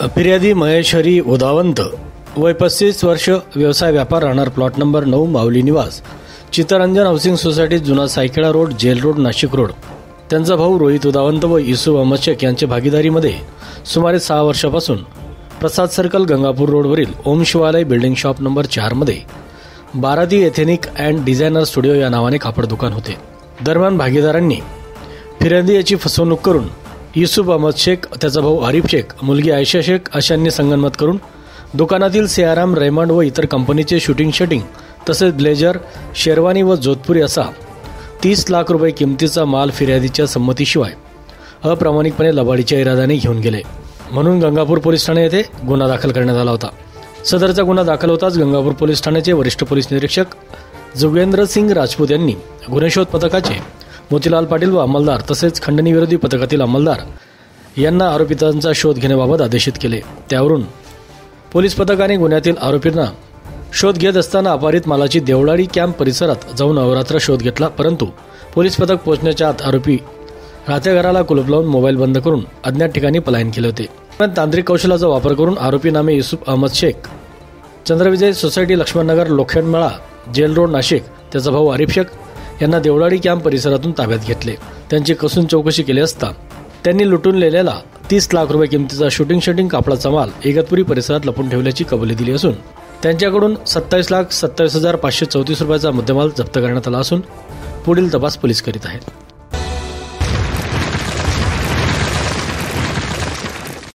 फिर्यादी महेश हरी उदावंत वय 35 वर्ष, व्यवसाय व्यापार, राहणार प्लॉट नंबर 9 माऊली निवास, चित्तरंजन हाऊसिंग सोसायटी, जुना Saikheda road, jail road, Nashik road. त्यांचा भाऊ रोहित उदावंत व युसुफ अहमद शेख यांच्या भागीदारीमध्ये सुमारे 6 वर्षापासून प्रसाद सर्कल, गंगापूर रोडवरील ओम शिवालय बिल्डिंग शॉप नंबर 4 मध्ये बारादी एथेनिक अँड डिझायनर स्टुडिओ या नावाने कापड दुकान होते. दरम्यान भागीदारांनी फिर्यादी याची फसवणूक करून युसुफ अहमद शेख, त्याचा भाऊ आरिफ शेख, मुलगी आयशा शेख अशांनी संगनमत करून दुकानातील सियाराम, रेमंड व इतर कंपनीचे शूटिंग शर्टिंग तसेच ब्लेझर, शेरवानी व जोधपुरी असा 30 लाख रुपये किमतीचा माल फिर्यादीच्या संमतीशिवाय अप्रामाणिकपणे लबाडीच्या इराद्याने घेऊन गेले, म्हणून गंगापूर पोलीस ठाणे येथे गुन्हा दाखल करण्यात आला होता. सदरचा गुन्हा दाखल होताच गंगापूर पोलीस ठाण्याचे वरिष्ठ पोलीस निरीक्षक जोगेंद्र सिंग राजपूत यांनी गुन्हेशोध पथकाचे मोतीलाल पाटील व अंमलदार तसेच खंडणी विरोधी पथकातील अंमलदार यांना आरोपितांचा शोध घेण्याबाबत आदेशित केले. त्यावरून पोलीस पथकाने गुन्ह्यातील आरोपींना शोध घेत असताना अपहरित मालाची देवळाडी कॅम्प परिसरात जाऊन अहोरात्र शोध घेतला, परंतु पोलीस पथक पोहोचण्याच्या आत आरोपी राहत्या घराला कुलूप लावून मोबाईल बंद करून अज्ञात ठिकाणी पलायन केले होते. तांत्रिक कौशल्याचा वापर करून आरोपी नामे Yusuf Ahmed Shaikh, Chandravijay society, Laxmannagar, Lokhandmala, jail road, Nashik, त्याचा भाऊ आरिफ शेख यांना देवळाडी कॅम्प परिसरातून ताब्यात घेतले. त्यांची कसून चौकशी केली असता त्यांनी लुटून नेलेला 30 लाख रुपये किमतीचा शूटिंग शर्टिंग कापडाचा माल इगतपुरी परिसरात लपून ठेवल्याची कबुली दिली असून त्यांच्याकडून 27,27,534 रुपयाचा मुद्देमाल जप्त करण्यात आला असून पुढील तपास पोलीस करीत आहेत.